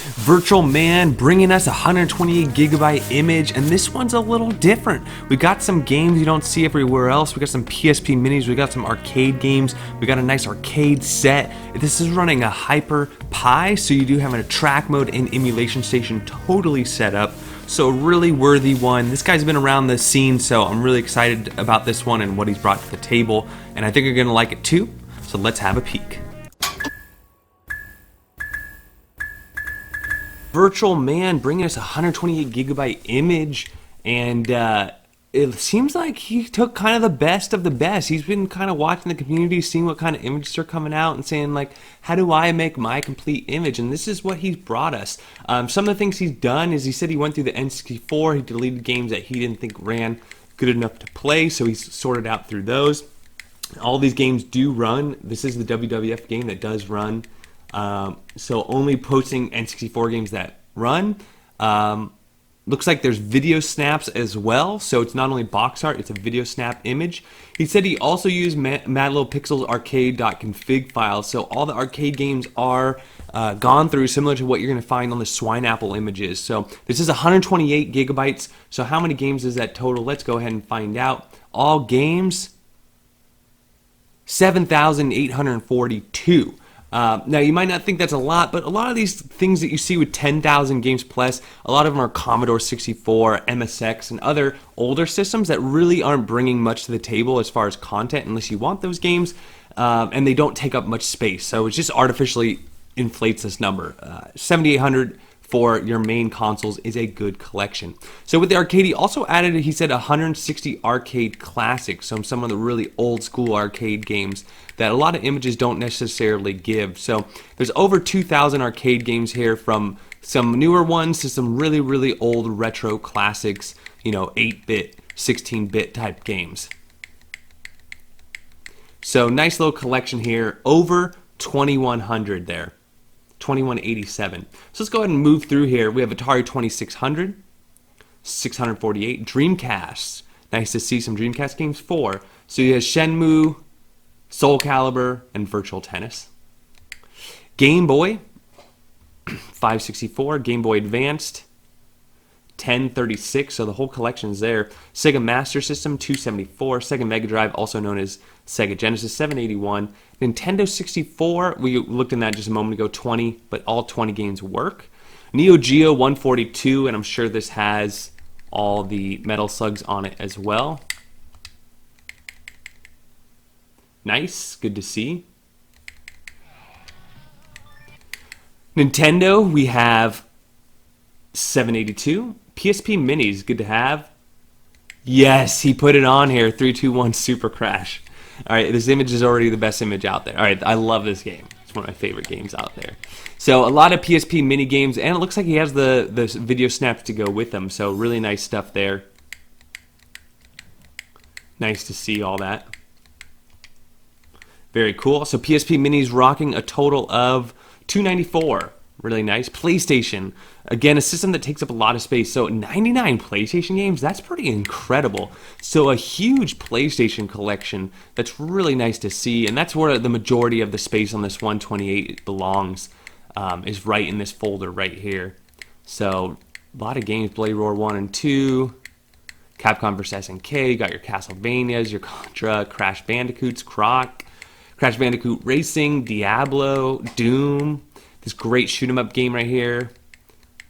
Virtual Man bringing us a 128 gigabyte image, and this one's a little different. We got some games you don't see everywhere else. We got some PSP minis, we got some arcade games, we got a nice arcade set. This is running a HyperPie, so you do have a track mode and emulation station totally set up. So a really worthy one. This guy's been around the scene, so I'm really excited about this one and what he's brought to the table, and I think you're gonna like it too. So let's have a peek. Virtual Man bringing us a 128 gigabyte image, and it seems like he took kind of the best of the best. He's been kind of watching the community, seeing what kind of images are coming out, and saying like, how do I make my complete image? And this is what he's brought us. Some of the things he's done is he said he went through the N64, he deleted games that he didn't think ran good enough to play, so he's sorted out through those. All these games do run. This is the WWF game that does run. So only posting N64 games that run. Looks like there's video snaps as well, so it's not only box art, it's a video snap image. He said he also used Mad Little Pixels arcade.config files, so all the arcade games are gone through, similar to what you're going to find on the Swine Apple images. So this is 128 gigabytes, so how many games is that total? Let's go ahead and find out. All games, 7,842. Now, you might not think that's a lot, but a lot of these things that you see with 10,000 games plus, a lot of them are Commodore 64, MSX, and other older systems that really aren't bringing much to the table as far as content unless you want those games, and they don't take up much space. So it just artificially inflates this number. 7,800 for your main consoles is a good collection. So with the arcade, he also added, he said, 160 arcade classics, so some of the really old school arcade games that a lot of images don't necessarily give. So there's over 2,000 arcade games here, from some newer ones to some really, really old retro classics, 8-bit, 16-bit type games. So nice little collection here, over 2,100 there. 2187. So let's go ahead and move through here. We have Atari 2600, 648, Dreamcast. Nice to see some Dreamcast games. 4. So you have Shenmue, Soul Calibur, and Virtual Tennis. Game Boy, 564, Game Boy Advanced, 1036, so the whole collection's there. Sega Master System, 274. Sega Mega Drive, also known as Sega Genesis, 781. Nintendo 64, we looked in that just a moment ago, 20, but all 20 games work. Neo Geo, 142, and I'm sure this has all the Metal Slugs on it as well. Nice, good to see. Nintendo, we have 782. PSP Minis, good to have. Yes, he put it on here. 321 Super Crash. All right, this image is already the best image out there. All right, I love this game. It's one of my favorite games out there. So a lot of PSP mini games, and it looks like he has the video snaps to go with them. So really nice stuff there. Nice to see all that. Very cool. So PSP Minis rocking a total of 294. Really nice. PlayStation, again, a system that takes up a lot of space. So 99 PlayStation games, that's pretty incredible. So a huge PlayStation collection that's really nice to see, and that's where the majority of the space on this 128 belongs, is right in this folder right here. So a lot of games, Blade Roar 1 and 2, Capcom vs. SNK, you got your Castlevanias, your Contra, Crash Bandicoots, Croc, Crash Bandicoot Racing, Diablo, Doom, this great shoot-'em-up game right here.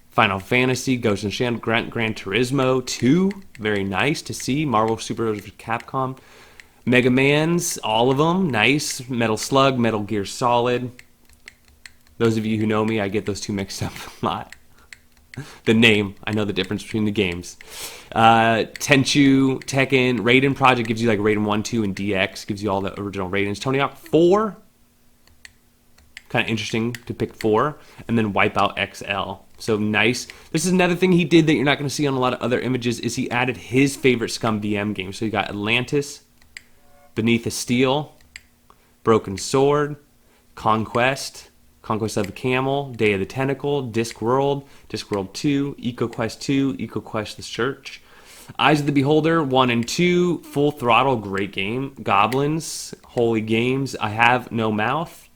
Final Fantasy, Ghost in the Shell, Gran Turismo 2, very nice to see. Marvel Super Heroes vs. Capcom. Mega Man's, all of them, nice. Metal Slug, Metal Gear Solid. Those of you who know me, I get those two mixed up a lot. The name, I know the difference between the games. Tenchu, Tekken, Raiden Project gives you like Raiden 1, 2, and DX, gives you all the original Raidens. Tony Hawk 4. Kind of interesting to pick 4, and then Wipeout XL. So nice. This is another thing he did that you're not going to see on a lot of other images, is he added his favorite Scum VM game. So you got Atlantis, Beneath the Steel, Broken Sword, Conquest, Conquest of the Camel, Day of the Tentacle, Discworld, Discworld 2, EcoQuest 2, EcoQuest the Search, Eyes of the Beholder 1 and 2, Full Throttle, great game, Goblins, Holy Games, I Have No Mouth,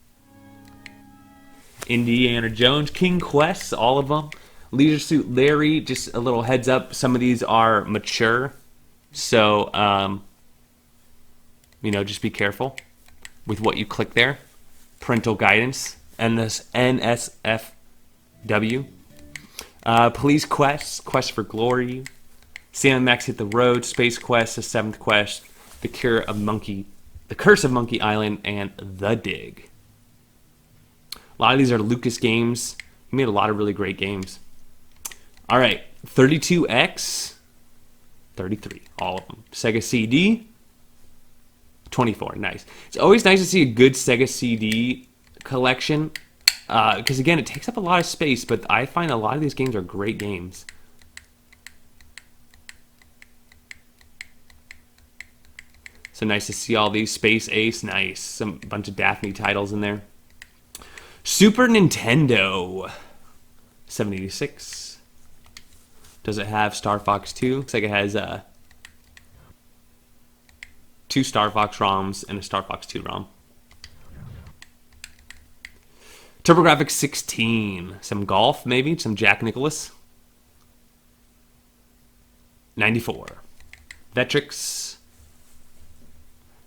Indiana Jones, King Quest, all of them. Leisure Suit Larry, just a little heads up, some of these are mature. So, just be careful with what you click there. Parental guidance, and this NSFW. Police Quest, Quest for Glory. Sam and Max Hit the Road, Space Quest, The Seventh Quest, The Curse of Monkey Island, and The Dig. A lot of these are Lucas games. He made a lot of really great games. All right, 32X, 33, all of them. Sega CD, 24, nice. It's always nice to see a good Sega CD collection because, again, it takes up a lot of space, but I find a lot of these games are great games. So nice to see all these. Space Ace, nice. Some bunch of Daphne titles in there. Super Nintendo, 786. Does it have Star Fox 2? Looks like it has 2 Star Fox ROMs and a Star Fox 2 ROM. TurboGrafx 16. Some golf, maybe. Some Jack Nicklaus. 94. Vectrex.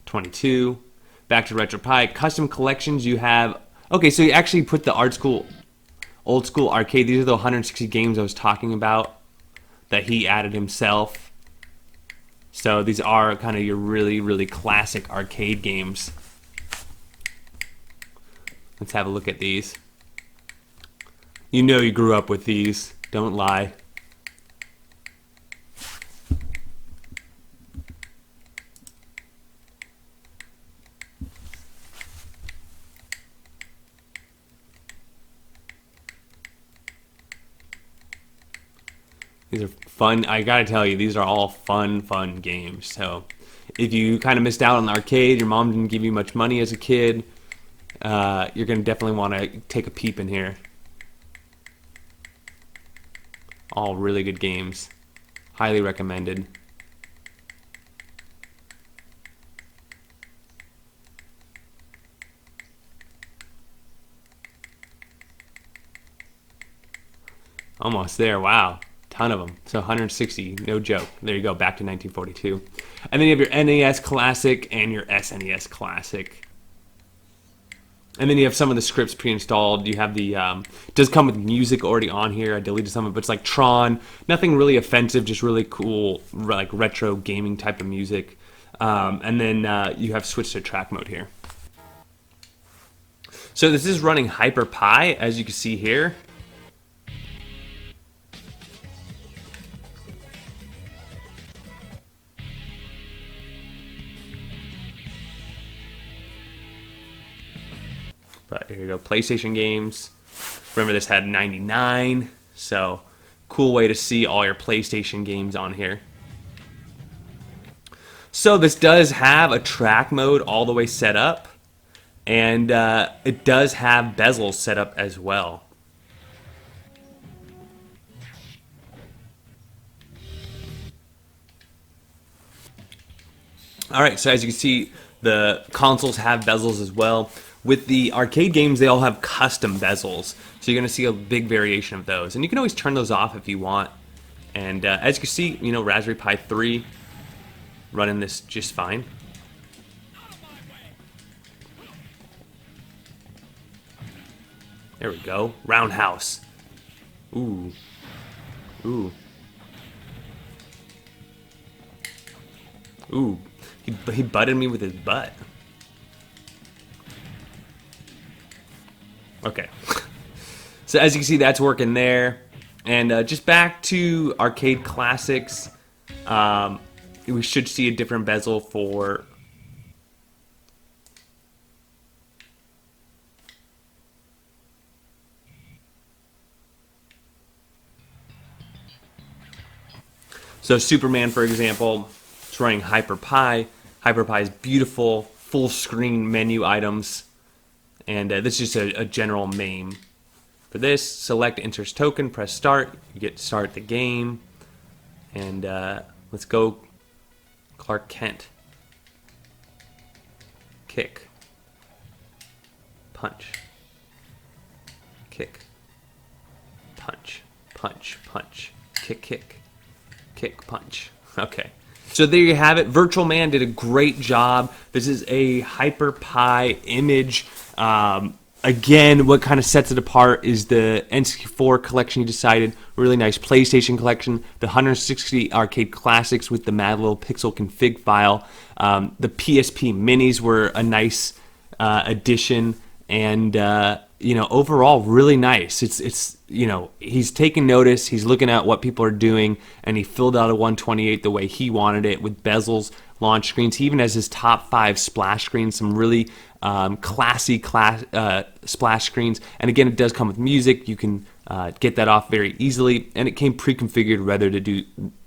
22. Back to RetroPie. Custom collections, you have... Okay, so you actually put the old school arcade. These are the 160 games I was talking about that he added himself. So these are kind of your really, really classic arcade games. Let's have a look at these. You know you grew up with these. Don't lie. These are fun. I gotta tell you, these are all fun games. So if you kind of missed out on the arcade, your mom didn't give you much money as a kid, you're gonna definitely want to take a peep in here. All really good games. Highly recommended. Almost there. Wow. Ton of them. So 160, no joke. There you go, back to 1942. And then you have your NES Classic and your SNES Classic. And then you have some of the scripts pre-installed. You have the, it does come with music already on here. I deleted some of it, but it's like Tron. Nothing really offensive, just really cool, like retro gaming type of music. And then you have switched to track mode here. So this is running HyperPie, as you can see here. But here you go, PlayStation games. Remember, this had 99, so cool way to see all your PlayStation games on here. So this does have a track mode all the way set up, and it does have bezels set up as well. All right, so as you can see, the consoles have bezels as well. With the arcade games, they all have custom bezels, so you're going to see a big variation of those. And you can always turn those off if you want. And as you can see, you know, Raspberry Pi 3 running this just fine. There we go. Roundhouse. Ooh. Ooh. Ooh. He butted me with his butt. Okay, so as you can see, that's working there. And just back to arcade classics, we should see a different bezel for so Superman, for example, it's running HyperPie. HyperPie is beautiful, full screen menu items. And this is just a general MAME. For this, select Insert Token, press Start. You get to start the game. And let's go Clark Kent. Kick. Punch. kick, punch, punch, punch, kick, kick, kick, punch. Okay. So there you have it. Virtual Man did a great job. This is a HyperPie image. Again, what kind of sets it apart is the N64 collection you decided. Really nice PlayStation collection. The 160 arcade classics with the mad little pixel config file. The PSP minis were a nice addition. And overall really nice. It's he's taking notice, he's looking at what people are doing, and he filled out a 128 the way he wanted it with bezels, launch screens. He even has his top 5 splash screens, some really classy splash screens. And again, it does come with music. You can get that off very easily, and it came pre-configured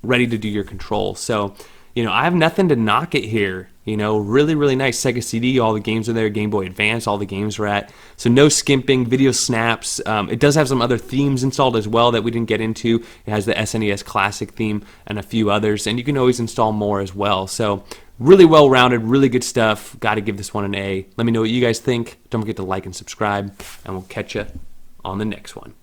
ready to do your control. So I have nothing to knock it here. Really, really nice. Sega CD, all the games are there. Game Boy Advance, all the games are at. So no skimping, video snaps. It does have some other themes installed as well that we didn't get into. It has the SNES Classic theme and a few others, and you can always install more as well. So really well-rounded, really good stuff. Got to give this one an A. Let me know what you guys think. Don't forget to like and subscribe, and we'll catch you on the next one.